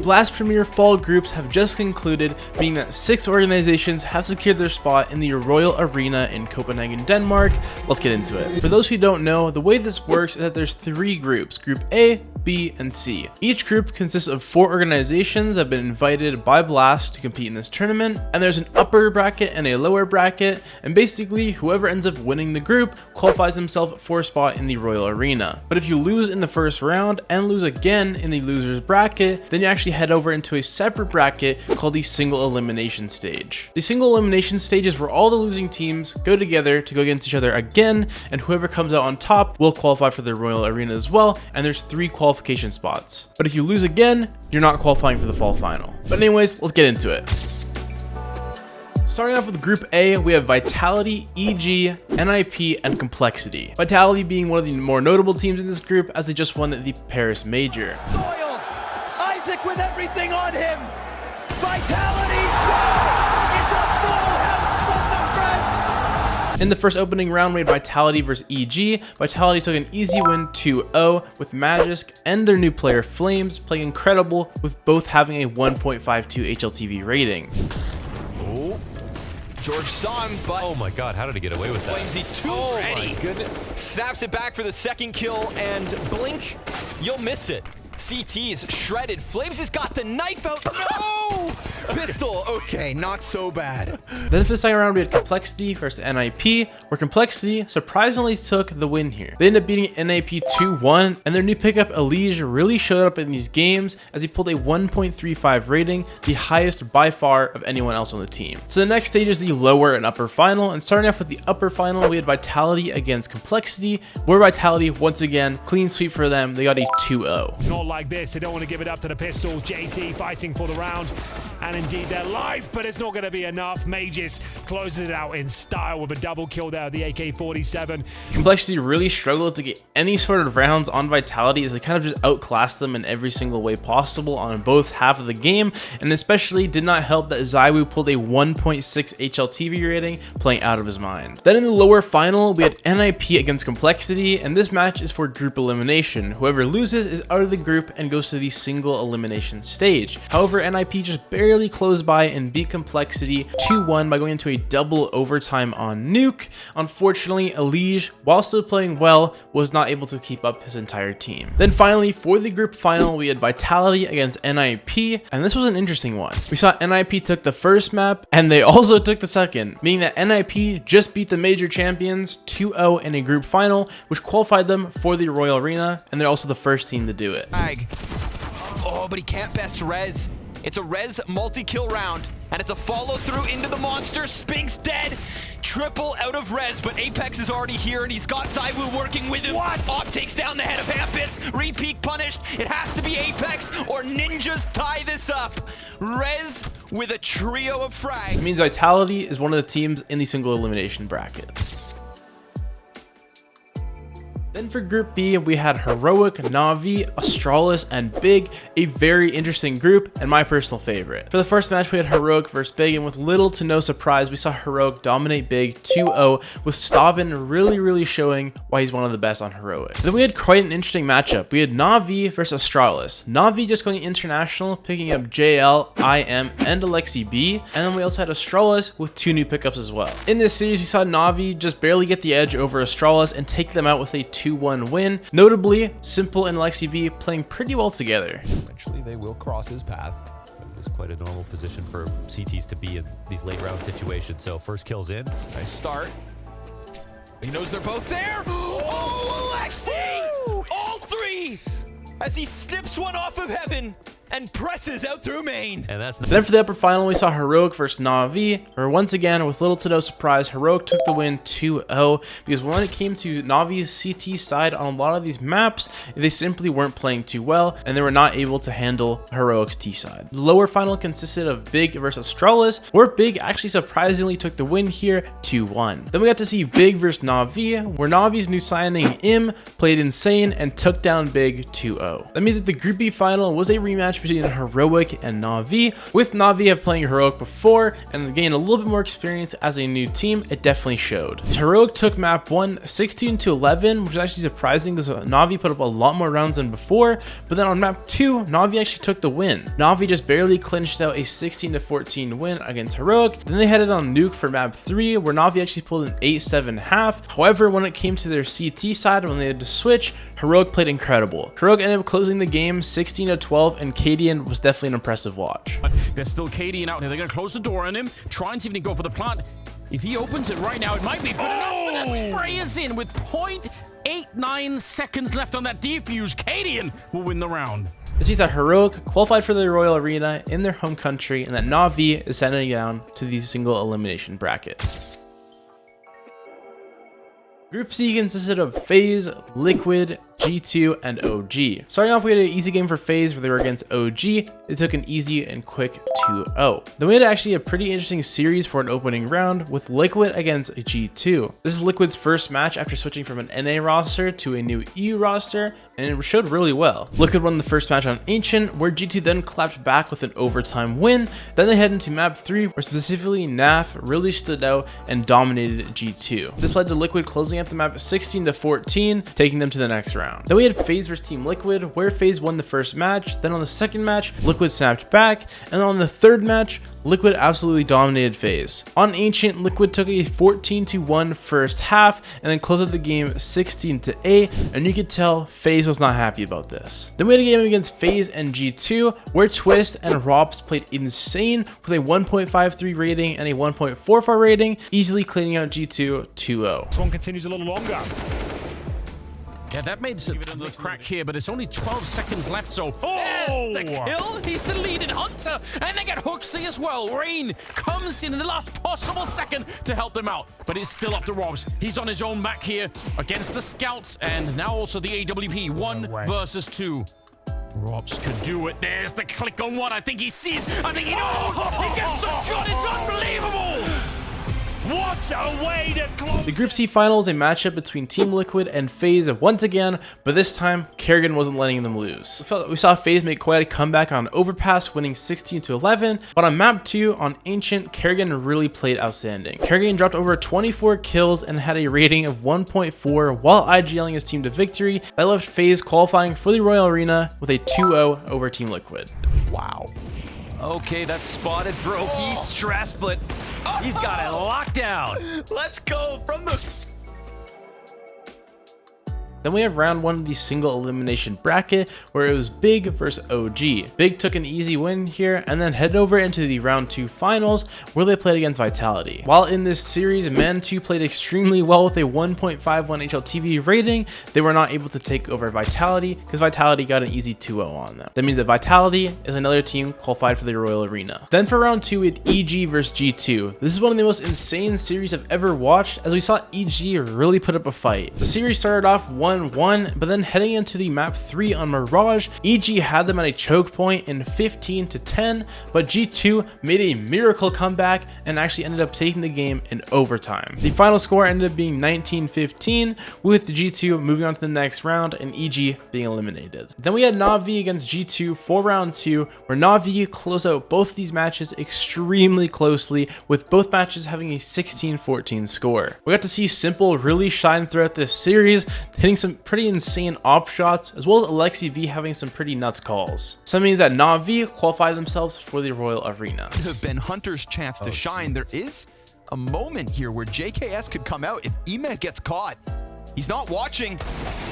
Blast Premier Fall groups have just concluded, meaning that 6 organizations have secured their spot in the Royal Arena in Copenhagen, Denmark. Let's get into it. For those who don't know, the way this works is that there's 3 groups, Group A, B, and C. Each group consists of 4 organizations that have been invited by Blast to compete in this tournament, and there's an upper bracket and a lower bracket, and basically whoever ends up winning the group qualifies himself for a spot in the Royal Arena. But if you lose in the first round and lose again in the loser's bracket, then you actually head over into a separate bracket called the Single Elimination Stage. The Single Elimination Stage is where all the losing teams go together to go against each other again, and whoever comes out on top will qualify for the Royal Arena as well, and there's 3 qualification spots. But if you lose again, you're not qualifying for the fall final. But anyways, let's get into it. Starting off with Group A, we have Vitality, EG, NIP, and Complexity. Vitality being one of the more notable teams in this group, as they just won the Paris Major. Doyle, Isaac with everything on him. Vitality shot! It's a full house from the French! In the first opening round, we had Vitality versus EG. Vitality took an easy win 2-0 with Magisk and their new player Flames playing incredible, with both having a 1.52 HLTV rating. Oh, George saw him, but oh my god, how did he get away with that? Flamesy too ready. My goodness. Snaps it back for the second kill, and blink, you'll miss it. CT is shredded. Flames has got the knife out. No! Pistol. Okay, not so bad. Then for the second round, we had Complexity versus NIP, where Complexity surprisingly took the win here. They ended up beating NIP 2-1, and their new pickup, Elige, really showed up in these games as he pulled a 1.35 rating, the highest by far of anyone else on the team. So the next stage is the lower and upper final, and starting off with the upper final, we had Vitality against Complexity, where Vitality, once again, clean sweep for them. They got a 2-0. Not like this. They don't want to give it up to the pistol. JT fighting for the round, and indeed their life, but it's not going to be enough. Mages closes it out in style with a double kill there, the AK-47. Complexity really struggled to get any sort of rounds on Vitality, as they kind of just outclassed them in every single way possible on both half of the game, and especially did not help that Zywoo pulled a 1.6 HLTV rating, playing out of his mind. Then in the lower final, we had NIP against Complexity, and this match is for group elimination. Whoever loses is out of the group and goes to the Single Elimination Stage. However, NIP just barely closed by and beat Complexity 2-1 by going into a double overtime on Nuke. Unfortunately, Elige, while still playing well, was not able to keep up his entire team. Then finally, for the group final, we had Vitality against NIP, and this was an interesting one. We saw NIP took the first map, and they also took the second, meaning that NIP just beat the major champions 2-0 in a group final, which qualified them for the Royal Arena, and they're also the first team to do it. Oh, but he can't best res. It's a res multi-kill round, and it's a follow-through into the monster. Spink's dead. Triple out of res, but Apex is already here, and he's got Zywoo working with him. What? Op takes down the head of Hampus. Repeat punished. It has to be Apex, or ninjas tie this up. Res with a trio of frags. It means Vitality is one of the teams in the single elimination bracket. Then for Group B, we had Heroic, Na'Vi, Astralis, and Big, a very interesting group and my personal favorite. For the first match, we had Heroic versus Big, and with little to no surprise, we saw Heroic dominate Big 2-0, with Stavin really showing why he's one of the best on Heroic. Then we had quite an interesting matchup. We had Na'Vi versus Astralis. Na'Vi just going international, picking up JL, IM, and Alexi B, and then we also had Astralis with 2 new pickups as well. In this series, we saw Na'Vi just barely get the edge over Astralis and take them out with a 2-1 win. Notably, Simple and Lexi B playing pretty well together. Eventually they will cross his path. It is quite a normal position for CTs to be in these late round situations. So first kill's in. Nice start. He knows they're both there. Oh, Alexi! All 3 as he snips one off of heaven and presses out through main. And that's then for the upper final, we saw Heroic versus Na'Vi, where once again, with little to no surprise, Heroic took the win 2-0, because when it came to Na'Vi's CT side on a lot of these maps, they simply weren't playing too well, and they were not able to handle Heroic's T side. The lower final consisted of Big versus Astralis, where Big actually surprisingly took the win here 2-1. Then we got to see Big versus Na'Vi, where Na'Vi's new signing IEM played insane and took down Big 2-0. That means that the Group B final was a rematch match between Heroic and Na'Vi. With Na'Vi playing Heroic before and gained a little bit more experience as a new team, it definitely showed. Heroic took map 1 16-11, which is actually surprising because Na'Vi put up a lot more rounds than before, but then on map 2, Na'Vi actually took the win. Na'Vi just barely clinched out a 16-14 win against Heroic. Then they headed on Nuke for map 3, where Na'Vi actually pulled an 8-7 half. However, when it came to their CT side, when they had to switch, Heroic played incredible. Heroic ended up closing the game 16-12, and Cadian was definitely an impressive watch. There's still Cadian out here. They're going to close the door on him, try and see if they can go for the plant. If he opens it right now, it might be good enough, but the spray is in with 0.89 seconds left on that defuse. Cadian will win the round. This means that Heroic qualified for the Royal Arena in their home country, and that Na'Vi is sending down to the single elimination bracket. Group C consisted of FaZe, Liquid, G2, and OG. Starting off, we had an easy game for FaZe where they were against OG. They took an easy and quick 2-0. Then we had actually a pretty interesting series for an opening round with Liquid against G2. This is Liquid's first match after switching from an NA roster to a new EU roster, and it showed really well. Liquid won the first match on Ancient, where G2 then clapped back with an overtime win. Then they head into map 3, where specifically NAF really stood out and dominated G2. This led to Liquid closing out the map 16-14, taking them to the next round. Then we had FaZe versus Team Liquid, where FaZe won the first match. Then on the second match, Liquid snapped back, and on the third match, Liquid absolutely dominated FaZe. On Ancient, Liquid took a 14-1 first half, and then closed out the game 16-8, and you could tell FaZe was not happy about this. Then we had a game against FaZe and G2, where Twist and Rops played insane with a 1.53 rating and a 1.44 rating, easily cleaning out G2 2-0. This one continues a little longer. Yeah, that made a crack here, but it's only 12 seconds left, so... Oh! Yes, the kill! He's the leading Hunter, and they get Hooksy as well. Rain comes in the last possible second to help them out, but it's still up to Robs. He's on his own back here against the Scouts, and now also the AWP. 1 versus 2. Robs could do it. There's the click on one. I think he sees. I think he knows. He gets the shot. It's unbelievable. What a way to close. The Group C final is a matchup between Team Liquid and FaZe once again, but this time, Kerrigan wasn't letting them lose. We saw FaZe make quite a comeback on Overpass, winning 16-11, but on map 2, on Ancient, Kerrigan really played outstanding. Kerrigan dropped over 24 kills and had a rating of 1.4 while IGLing his team to victory. That left FaZe qualifying for the Royal Arena with a 2-0 over Team Liquid. Wow. Okay, that's spotted, bro. He's stressed, but he's got it locked down. Let's go from the... Then we have round 1 of the single elimination bracket, where it was Big versus OG. Big took an easy win here and then headed over into the round 2 finals, where they played against Vitality. While in this series, Man 2 played extremely well with a 1.51 HLTV rating, they were not able to take over Vitality because Vitality got an easy 2-0 on them. That means that Vitality is another team qualified for the Royal Arena. Then for round 2, we had EG versus G2. This is one of the most insane series I've ever watched, as we saw EG really put up a fight. The series started off 1-1, but then heading into the map 3 on Mirage, EG had them at a choke point in 15-10, but G2 made a miracle comeback and actually ended up taking the game in overtime. The final score ended up being 19-15, with G2 moving on to the next round and EG being eliminated. Then we had Na'Vi against G2 for round 2, where Na'Vi closed out both of these matches extremely closely, with both matches having a 16-14 score. We got to see Simple really shine throughout this series, hitting some pretty insane op shots, as well as Alexi V having some pretty nuts calls. So that means that Na'Vi qualified themselves for the Royal Arena. Could have been Hunter's chance to shine. There is a moment here where JKS could come out if Emet gets caught. He's not watching.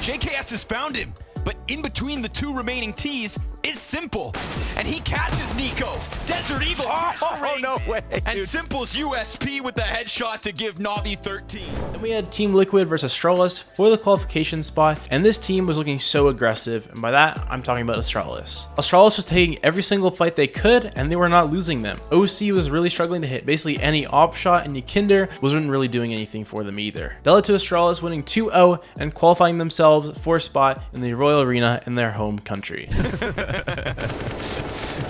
JKS has found him, but in between the 2 remaining T's is Simple, and he catches Nico. Desert Eagle. Oh, no way, And dude. Simple's USP with the headshot to give Na'Vi 13. Then we had Team Liquid versus Astralis for the qualification spot, and this team was looking so aggressive, and by that, I'm talking about Astralis. Astralis was taking every single fight they could, and they were not losing them. OC was really struggling to hit basically any op shot, and Nikinder wasn't really doing anything for them either. That led to Astralis winning 2-0 and qualifying themselves for a spot in the Royal Arena in their home country.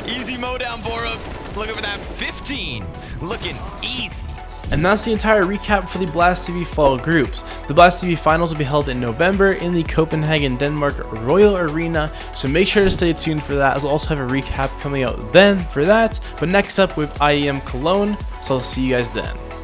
Easy mow down, Borup. Looking for that 15. Looking easy. And that's the entire recap for the Blast TV Fall groups. The Blast TV finals will be held in November in the Copenhagen, Denmark Royal Arena, so make sure to stay tuned for that, as I'll also have a recap coming out then for that. But next up with IEM Colonge, so I'll see you guys then.